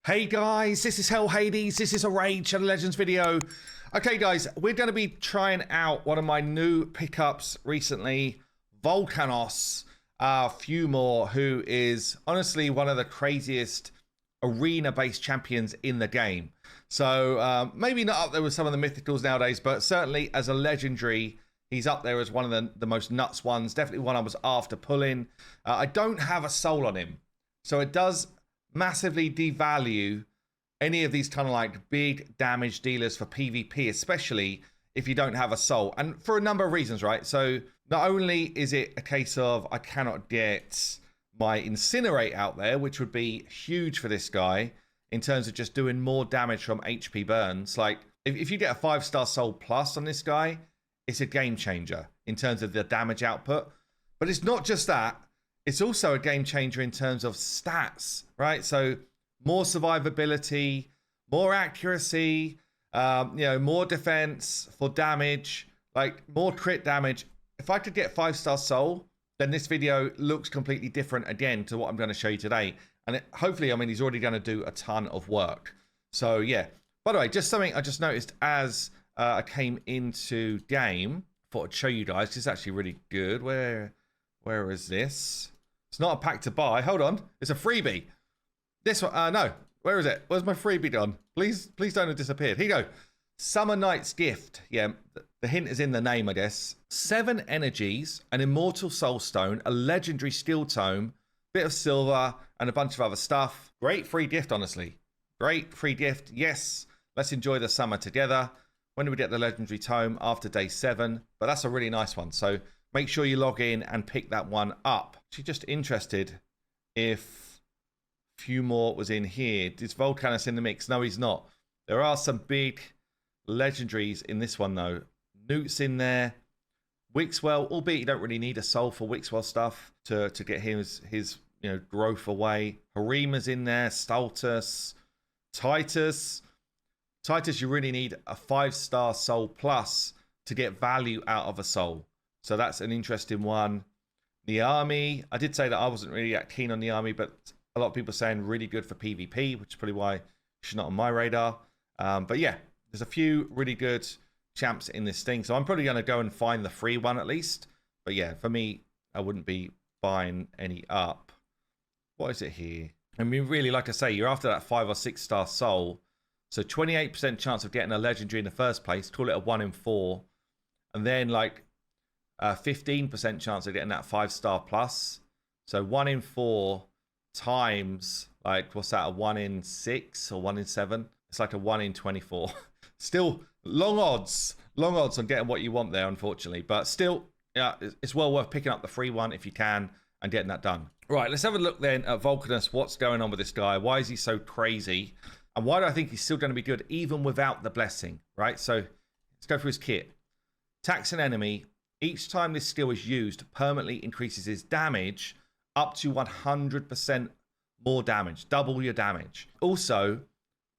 Hey guys, this is Hell Hades. This is a Raid Shadow Legends video. Okay guys, we're going to be trying out one of my new pickups recently, Volcanos, few more, who is honestly one of the craziest arena-based champions in the game. So maybe not up there with some of the mythicals nowadays, but certainly as a legendary, he's up there as one of the most nuts ones. Definitely one I was after pulling. I don't have a soul on him, so it does massively devalue any of these kind of like big damage dealers for PvP, especially if you don't have a soul, and for a number of reasons, right? So not only is it a case of I cannot get my Incinerate out there, which would be huge for this guy in terms of just doing more damage from HP burns. Like if you get a 5-star soul plus on this guy, it's a game changer in terms of the damage output. But it's not just that. It's also a game changer in terms of stats, right? So more survivability, more accuracy, more defense for damage, like more crit damage. If I could get 5-star soul, then this video looks completely different again to what I'm going to show you today. And hopefully, I mean, he's already going to do a ton of work. So yeah. By the way, just something I just noticed as I came into game. Thought I'd show you guys. It's actually really good. Where is this? It's not a pack to buy. Hold on. It's a freebie. This one. No. Where is it? Where's my freebie gone? Please don't have disappeared. Here you go. Summer Night's Gift. Yeah, the hint is in the name, I guess. 7 energies, an immortal soul stone, a legendary steel tome, bit of silver, and a bunch of other stuff. Great free gift, honestly. Great free gift. Yes. Let's enjoy the summer together. When do we get the legendary tome? After day 7. But that's a really nice one. So make sure you log in and pick that one up. She's just interested if a few more was in here. Is Volcanos in the mix? No, he's not. There are some big legendaries in this one, though. Newt's in there. Wixwell, albeit you don't really need a soul for Wixwell stuff to get his growth away. Harima's in there. Stultus. Titus. Titus, you really need a 5-star soul plus to get value out of a soul. So that's an interesting one. The army, I did say that I wasn't really that keen on the army, but a lot of people are saying really good for PvP, which is probably why she's not on my radar. But yeah, there's a few really good champs in this thing. So I'm probably going to go and find the free one at least. But yeah, for me, I wouldn't be buying any up. What is it here? I mean, really, like I say, you're after that 5 or 6-star soul. So 28% chance of getting a legendary in the first place. Call it a 1 in 4. And then like 15% chance of getting that 5-star plus. So 1 in 4 times, like, what's that, a 1 in 6 or 1 in 7? It's like a 1 in 24. Still long odds on getting what you want there, unfortunately. But still, yeah, it's well worth picking up the free one if you can and getting that done. Right, let's have a look then at Volcanos. What's going on with this guy? Why is he so crazy? And why do I think he's still going to be good even without the blessing, right? So let's go through his kit. Attacks an enemy. Each time this skill is used, permanently increases his damage up to 100% more damage. Double your damage. Also,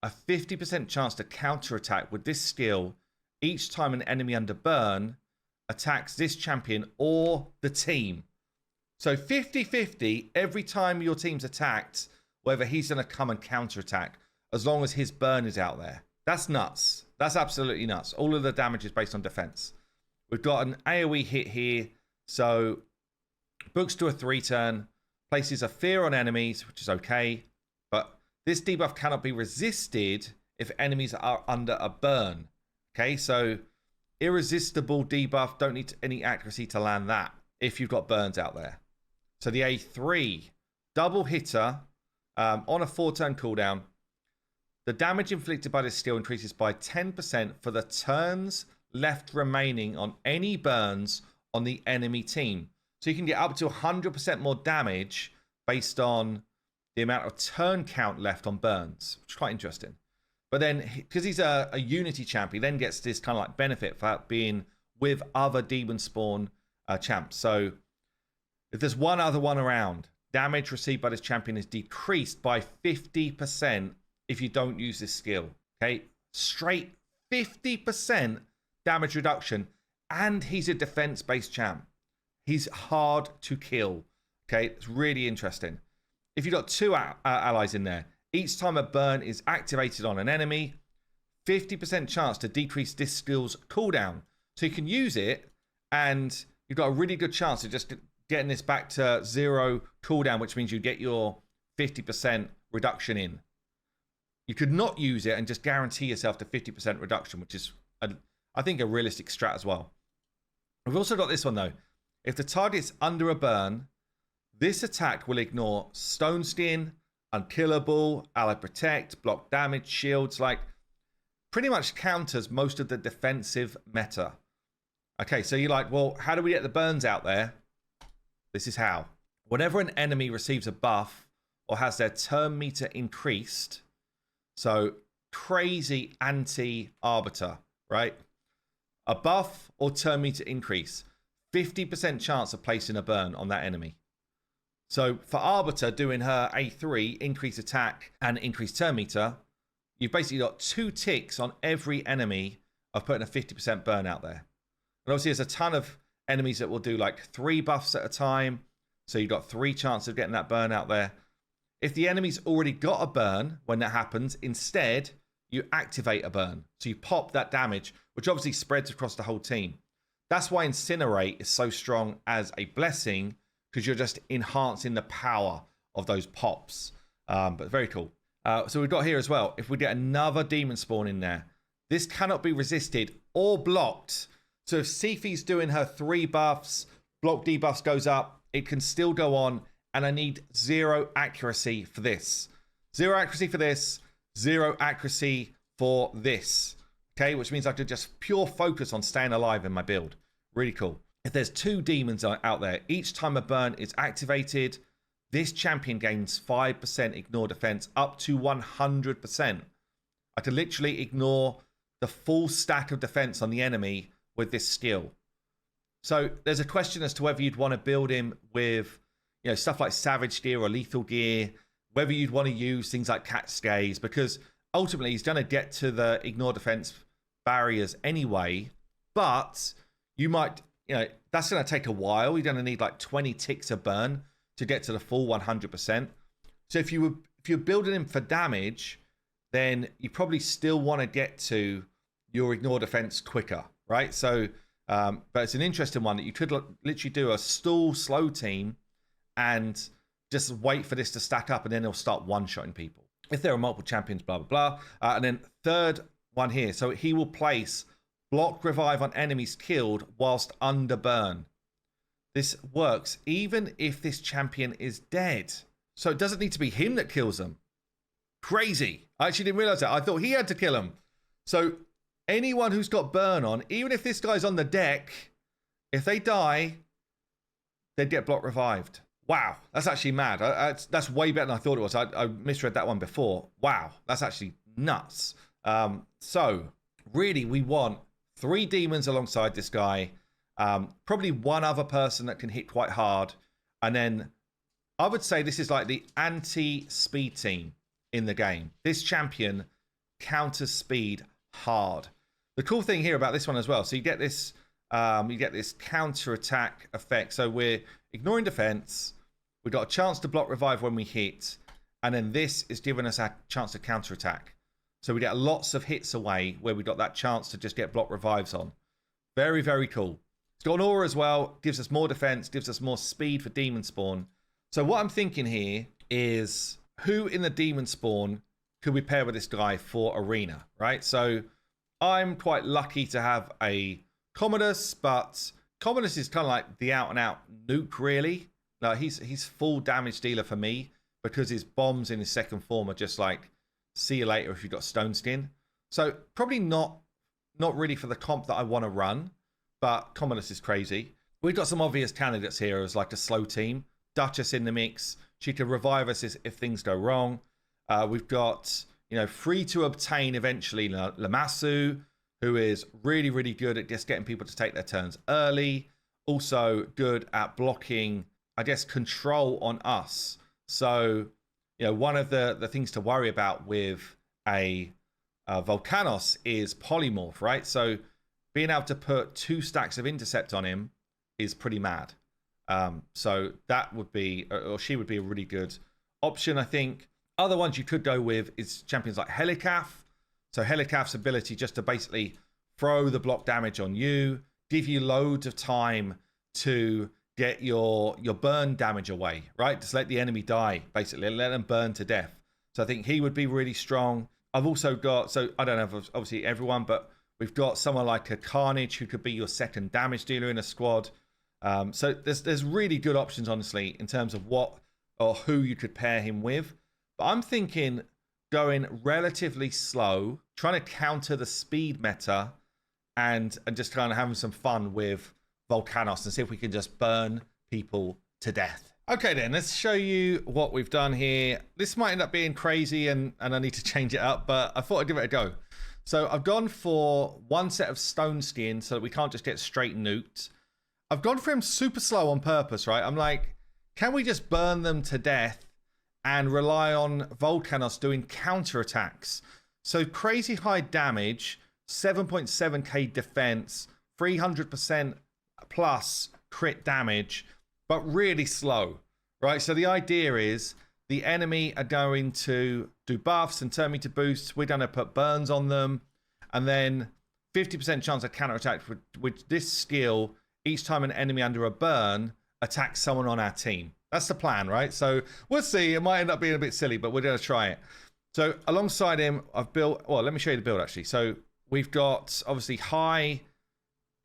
a 50% chance to counterattack with this skill each time an enemy under burn attacks this champion or the team. So 50-50 every time your team's attacked, whether he's going to come and counterattack, as long as his burn is out there. That's nuts. That's absolutely nuts. All of the damage is based on defense. We've got an AoE hit here. So books to a 3-turn, places a fear on enemies, which is okay. But this debuff cannot be resisted if enemies are under a burn. Okay, so irresistible debuff. Don't need any accuracy to land that if you've got burns out there. So the A3, double hitter on a 4-turn cooldown. The damage inflicted by this skill increases by 10% for the turns left remaining on any burns on the enemy team. So you can get up to 100% more damage based on the amount of turn count left on burns, which is quite interesting. But then, because he's a unity champ, he then gets this kind of like benefit for being with other demon spawn champs. So if there's one other one around, damage received by this champion is decreased by 50% if you don't use this skill. Okay, straight 50% damage reduction, and he's a defense-based champ. He's hard to kill. Okay, it's really interesting. If you've got 2 allies in there, Each time a burn is activated on an enemy, 50% chance to decrease this skill's cooldown. So you can use it, and you've got a really good chance of just getting this back to 0 cooldown, which means you get your 50% reduction in. You could not use it and just guarantee yourself the 50% reduction, which is, I think, a realistic strat as well. We've also got this one, though. If the target's under a burn, this attack will ignore Stone Skin, Unkillable, Ally Protect, Block Damage, Shields, like pretty much counters most of the defensive meta. Okay, so you're like, well, how do we get the burns out there? This is how. Whenever an enemy receives a buff or has their turn meter increased, so crazy anti-Arbiter, right? A buff or turn meter increase, 50% chance of placing a burn on that enemy. So for Arbiter doing her A3, increase attack and increase turn meter, you've basically got 2 ticks on every enemy of putting a 50% burn out there. And obviously there's a ton of enemies that will do like 3 buffs at a time. So you've got 3 chances of getting that burn out there. If the enemy's already got a burn when that happens, instead, you activate a burn. So you pop that damage, which obviously spreads across the whole team. That's why Incinerate is so strong as a blessing, because you're just enhancing the power of those pops. But very cool. So we've got here as well, if we get another demon spawn in there, this cannot be resisted or blocked. So if Sifi's doing her 3 buffs, block debuffs goes up, it can still go on. And I need 0 accuracy for this. 0 accuracy for this. 0 accuracy for this. Okay, which means I could just pure focus on staying alive in my build. Really cool. If there's 2 demons out there, each time a burn is activated, this champion gains 5% ignore defense up to 100%. I can literally ignore the full stack of defense on the enemy with this skill. So there's a question as to whether you'd want to build him with, you know, stuff like Savage Gear or Lethal Gear, whether you'd want to use things like Cascades, because ultimately he's going to get to the ignore defense barriers anyway, but you might, you know, that's going to take a while. You're going to need like 20 ticks of burn to get to the full 100%. So if you're building him for damage, then you probably still want to get to your ignore defense quicker, right? So, but it's an interesting one that you could literally do a stall slow team and just wait for this to stack up, and then he'll start one-shotting people. If there are multiple champions, blah, blah, blah. And then third one here. So he will place block revive on enemies killed whilst under burn. This works even if this champion is dead. So it doesn't need to be him that kills them. Crazy. I actually didn't realize that. I thought he had to kill him. So anyone who's got burn on, even if this guy's on the deck, if they die, they'd get block revived. Wow, that's actually mad. That's way better than I thought it was. I misread that one before. Wow, that's actually nuts. So really, we want 3 demons alongside this guy. Probably one other person that can hit quite hard. And then I would say this is like the anti-speed team in the game. This champion counters speed hard. The cool thing here about this one as well, so you get this counter attack effect. So we're ignoring defense. We've got a chance to block revive when we hit, and then this is giving us a chance to counter attack. So we get lots of hits away where we got that chance to just get block revives on. Very, very cool. It's got an aura as well, gives us more defense, gives us more speed for demon spawn. So what I'm thinking here is, who in the demon spawn could we pair with this guy for arena, right? So I'm quite lucky to have a Commodus, but Commodus is kind of like the out and out nuke, really. Like he's full damage dealer for me, because his bombs in his second form are just like, see you later if you've got Stone Skin. So probably not really for the comp that I want to run, but Commodus is crazy. We've got some obvious candidates here as like a slow team. Duchess in the mix. She can revive us if things go wrong. We've got, you know, free to obtain eventually Lamassu, who is really, really good at just getting people to take their turns early. Also good at blocking, I guess, control on us. So, you know, one of the things to worry about with a Volcanos is polymorph, right? So being able to put 2 stacks of intercept on him is pretty mad. So that would be, or she would be a really good option, I think. Other ones you could go with is champions like Helicaf. So Helicaf's ability just to basically throw the block damage on you, give you loads of time to get your burn damage away, right? Just let the enemy die, basically, let them burn to death. So I think he would be really strong. I've also got, so I don't know if obviously everyone, but we've got someone like a Carnage who could be your second damage dealer in a squad. So there's really good options, honestly, in terms of what or who you could pair him with. But I'm thinking going relatively slow, trying to counter the speed meta and just kind of having some fun with Volcanos and see if we can just burn people to death. Okay then, let's show you what we've done here. This might end up being crazy and I need to change it up, but I thought I'd give it a go. So I've gone for one set of stone skin so that we can't just get straight nuked. I've gone for him super slow on purpose, right? I'm like, can we just burn them to death and rely on Volcanos doing counterattacks? So crazy high damage, 7.7k defense, 300% plus crit damage, but really slow, right? So the idea is the enemy are going to do buffs and turn me to boosts. We're going to put burns on them. And then 50% chance of counterattack with this skill each time an enemy under a burn attacks someone on our team. That's the plan, right? So we'll see. It might end up being a bit silly, but we're going to try it. So alongside him, I've built, well, let me show you the build actually. So we've got obviously high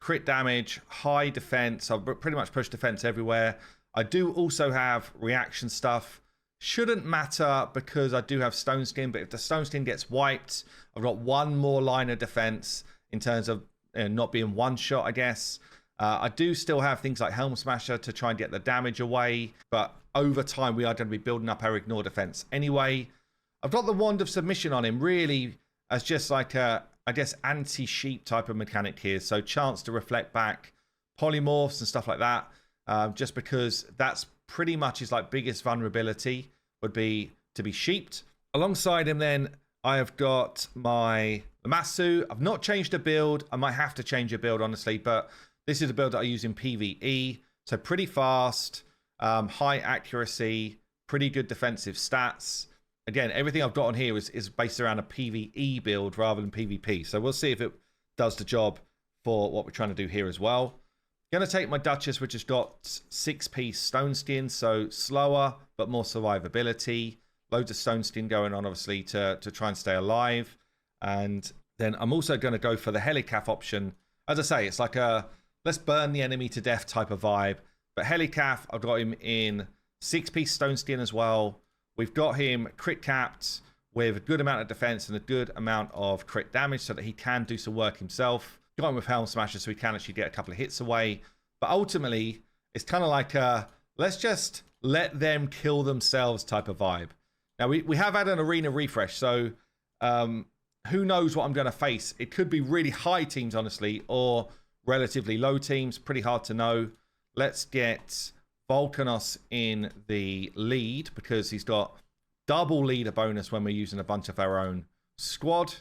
crit damage, high defense. I've pretty much pushed defense everywhere. I do also have reaction stuff. Shouldn't matter because I do have stone skin, but if the stone skin gets wiped, I've got one more line of defense in terms of not being one shot, I guess. I do still have things like Helm Smasher to try and get the damage away, but over time we are going to be building up our ignore defense anyway. I've got the Wand of Submission on him really as just like a, I guess, anti-sheep type of mechanic here. So chance to reflect back polymorphs and stuff like that, just because that's pretty much his like biggest vulnerability would be to be sheeped. Alongside him then, I have got my Lamassu. I've not changed a build. I might have to change a build, honestly, but this is a build that I use in PvE. So pretty fast, high accuracy, pretty good defensive stats. Again, everything I've got on here is based around a PvE build rather than PvP. So we'll see if it does the job for what we're trying to do here as well. Going to take my Duchess, which has got 6-piece stone skin, so slower but more survivability. Loads of stone skin going on, obviously, to try and stay alive. And then I'm also going to go for the Helicaf option. As I say, it's like a let's burn the enemy to death type of vibe. But Helicaf, I've got him in 6-piece stone skin as well. We've got him crit capped with a good amount of defense and a good amount of crit damage so that he can do some work himself. Got him with Helm Smasher so he can actually get a couple of hits away. But ultimately, it's kind of like a let's just let them kill themselves type of vibe. Now, we have had an arena refresh, so who knows what I'm going to face. It could be really high teams, honestly, or relatively low teams. Pretty hard to know. Let's get Volcanos in the lead because he's got double leader bonus when we're using a bunch of our own squad.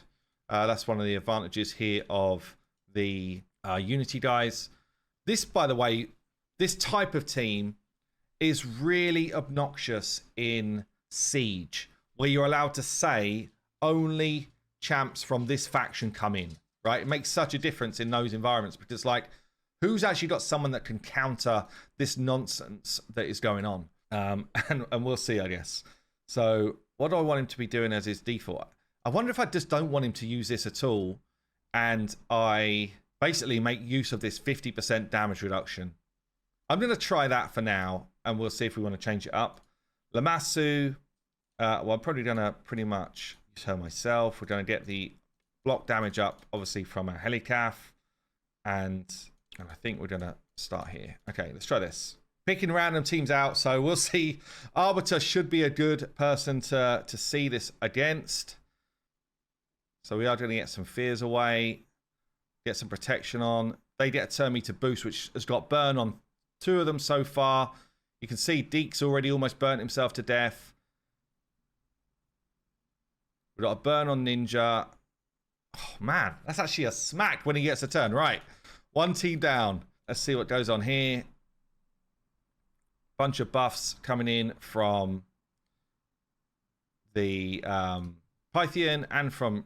That's one of the advantages here of the Unity guys. This, by the way, this type of team is really obnoxious in Siege, where you're allowed to say only champs from this faction come in, right? It makes such a difference in those environments because, like, who's actually got someone that can counter this nonsense that is going on? And we'll see, I guess. So what do I want him to be doing as his default? I wonder if I just don't want him to use this at all and I basically make use of this 50% damage reduction. I'm going to try that for now and we'll see if we want to change it up. Lamassu, well, I'm probably going to pretty much use her myself. We're going to get the block damage up, obviously, from our Helicaf. And I think we're going to start here. Okay, let's try this. Picking random teams out, so we'll see. Arbiter should be a good person to see this against. So we are going to get some fears away, get some protection on. They get a turn me to boost, which has got burn on 2 of them so far. You can see Deke's already almost burnt himself to death. We've got a burn on Ninja. Oh, man, that's actually a smack when he gets a turn. Right, 1 team down. Let's see what goes on here. Bunch of buffs coming in from the Pythian and from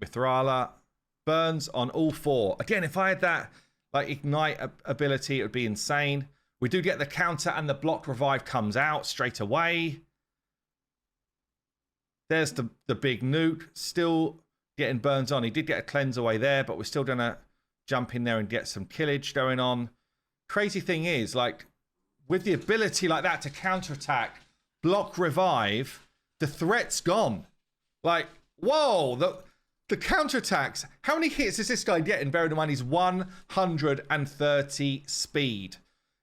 Mithrala. Burns on all 4. Again, if I had that like ignite ability, it would be insane. We do get the counter and the block revive comes out straight away. There's the big nuke. Still getting burns on. He did get a cleanse away there, but we're still going to jump in there and get some killage going on. Crazy thing is, like, with the ability like that to counterattack, block revive, the threat's gone. Like, whoa, the counterattacks. How many hits is this guy getting? Bearing in mind he's 130 speed.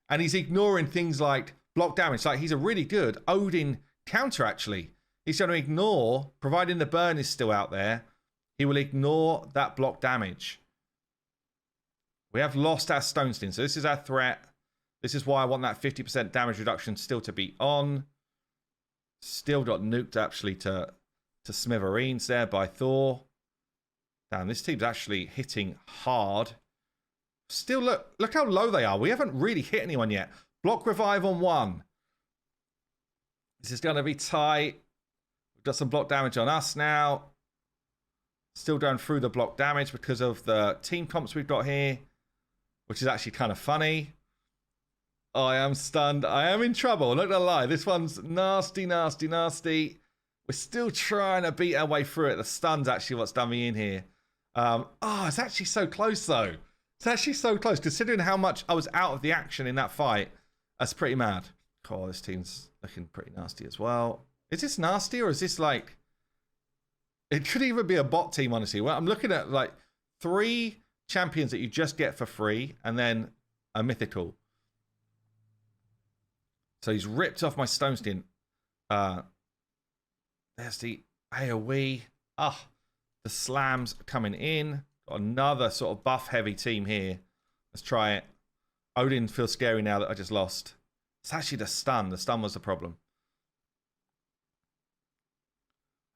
And he's ignoring things like block damage. Like, he's a really good Odin counter, actually. He's going to ignore, providing the burn is still out there, he will ignore that block damage. We have lost our Stone Sting, so this is our threat. This is why I want that 50% damage reduction still to be on. Still got nuked, actually, to smithereens there by Thor. Damn, this team's actually hitting hard. Still, look how low they are. We haven't really hit anyone yet. Block revive on 1. This is going to be tight. We've got some block damage on us now. Still going through the block damage because of the team comps we've got here, which is actually kind of funny. Oh, I am stunned. I am in trouble. Not gonna lie. This one's nasty, nasty, nasty. We're still trying to beat our way through it. The stun's actually what's done me in here. Oh, it's actually so close, though. It's actually so close. Considering how much I was out of the action in that fight, that's pretty mad. Oh, this team's looking pretty nasty as well. Is this nasty or is this like... It could even be a bot team, honestly. Well, I'm looking at like 3 champions that you just get for free and then a mythical. So he's ripped off my Stone Skin. There's the AoE. Ah, the slams coming in. Got another sort of buff heavy team here. Let's try it. Odin feels scary now that I just lost. It's actually the stun. The stun was the problem.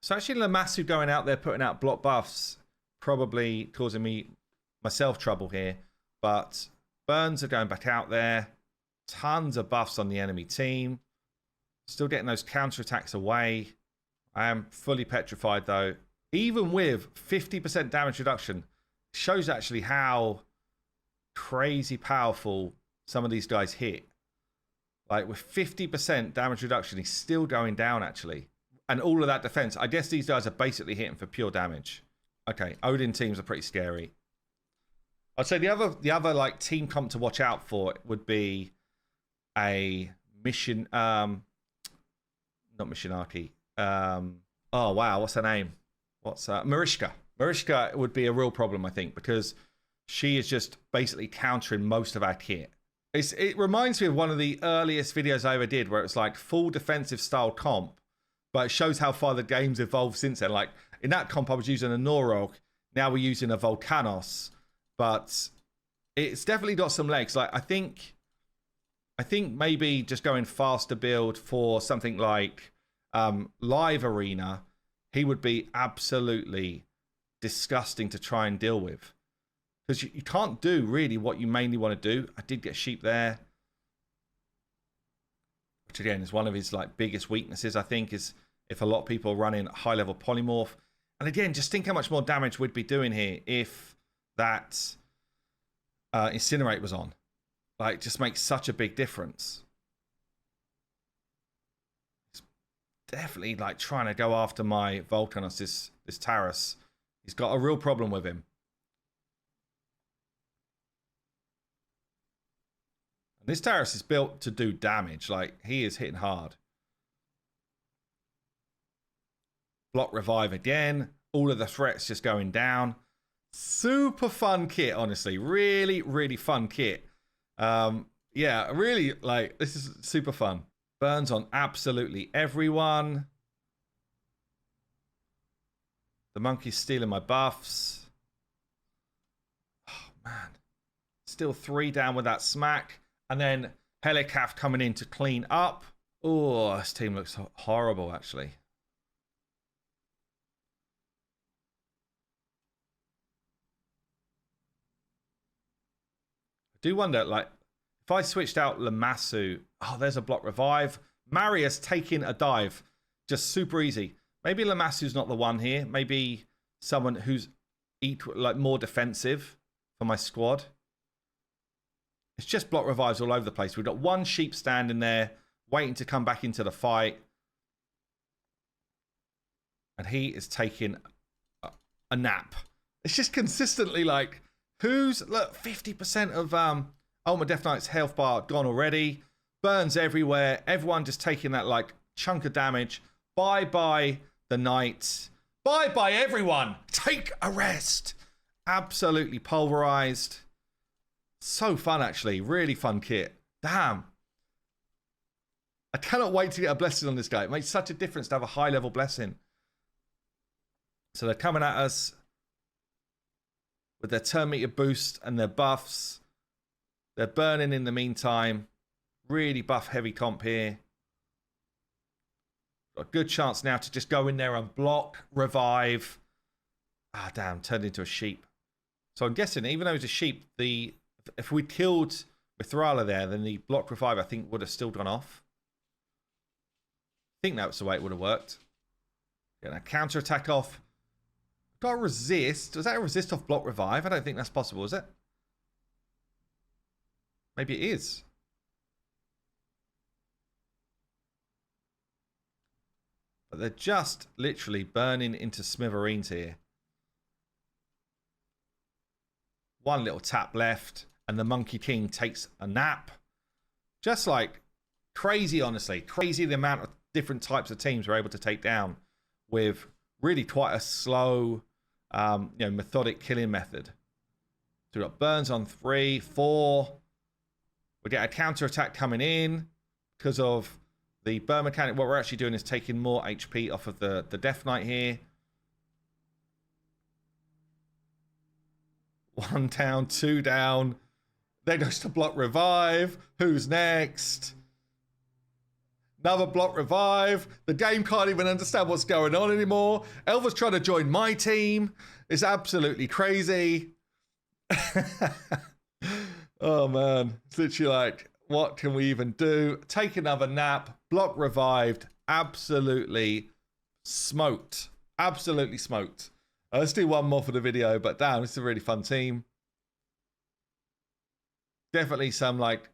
So actually Lamassu going out there putting out block buffs probably causing myself trouble here. But burns are going back out there. Tons of buffs on the enemy team. Still getting those counterattacks away. I am fully petrified though. Even with 50% damage reduction, shows actually how crazy powerful some of these guys hit. Like with 50% damage reduction, he's still going down actually. And all of that defense, I guess these guys are basically hitting for pure damage. Okay, Odin teams are pretty scary. I'd say the other like team comp to watch out for would be a mission, not Missionarchy. Oh wow, what's her name? What's Marishka? Marishka would be a real problem, I think, because she is just basically countering most of our kit. It reminds me of one of the earliest videos I ever did where it's like full defensive style comp, but it shows how far the game's evolved since then. Like in that comp, I was using a Norog. Now we're using a Volcanos, but it's definitely got some legs. Like I think maybe just going faster build for something like Live Arena, he would be absolutely disgusting to try and deal with. Because you can't do really what you mainly want to do. I did get sheep there. Which again is one of his like biggest weaknesses, I think, is if a lot of people are running high level polymorph. And again, just think how much more damage we'd be doing here if that Incinerate was on. Like, just makes such a big difference. He's definitely like trying to go after my Volcanos, this Taurus. He's got a real problem with him. And this Taurus is built to do damage. Like, he is hitting hard. Block revive again. All of the threats just going down. Super fun kit, honestly. Really, really fun kit. Yeah, really, like, this is super fun. Burns on absolutely everyone. The monkey's stealing my buffs. Oh, man. Still 3 down with that smack. And then Helicath coming in to clean up. Oh, this team looks horrible, actually. I do wonder, like, if I switched out Lamassu, oh, there's a block revive. Marius taking a dive. Just super easy. Maybe Lamasu's not the one here. Maybe someone who's like more defensive for my squad. It's just block revives all over the place. We've got one sheep standing there waiting to come back into the fight. And he is taking a nap. It's just consistently like, look, 50% of Ultimate Death Knight's health bar gone already. Burns everywhere. Everyone just taking that like chunk of damage. Bye-bye the knight. Bye-bye everyone. Take a rest. Absolutely pulverized. So fun, actually. Really fun kit. Damn. I cannot wait to get a blessing on this guy. It makes such a difference to have a high-level blessing. So they're coming at us with their turn meter boost and their buffs. They're burning in the meantime. Really buff heavy comp here. Got a good chance now to just go in there and block, revive. Ah, damn, turned into a sheep. So I'm guessing, even though it's a sheep, if we killed Mithrala there, then the block revive, I think, would have still gone off. I think that's the way it would have worked. Get a counter attack off. Got a resist. Was that a resist off block revive? I don't think that's possible, is it? Maybe it is. But they're just literally burning into smithereens here. One little tap left, and the Monkey King takes a nap. Just like crazy, honestly. Crazy the amount of different types of teams we're able to take down with really quite a slow, methodic killing method. So we've got burns on 3, 4. We get a counter attack coming in because of the burn mechanic. What we're actually doing is taking more HP off of the Death Knight here. 1 down, 2 down. Then goes to block revive. Who's next? Another block revive. The game can't even understand what's going on anymore. Elva's trying to join my team. It's absolutely crazy. Oh, man. It's literally like, what can we even do? Take another nap. Block revived. Absolutely smoked. Absolutely smoked. Let's do one more for the video, but damn, this is a really fun team. Definitely some like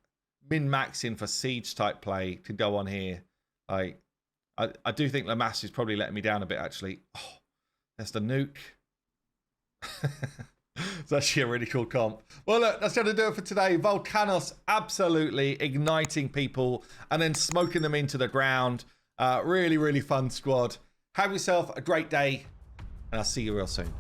min-maxing for siege type play to go on here. Like, I do think Lamas is probably letting me down a bit, actually. Oh, there's the nuke. It's actually a really cool comp. Well, look, that's going to do it for today. Volcanos absolutely igniting people and then smoking them into the ground. Really, really fun squad. Have yourself a great day, and I'll see you real soon.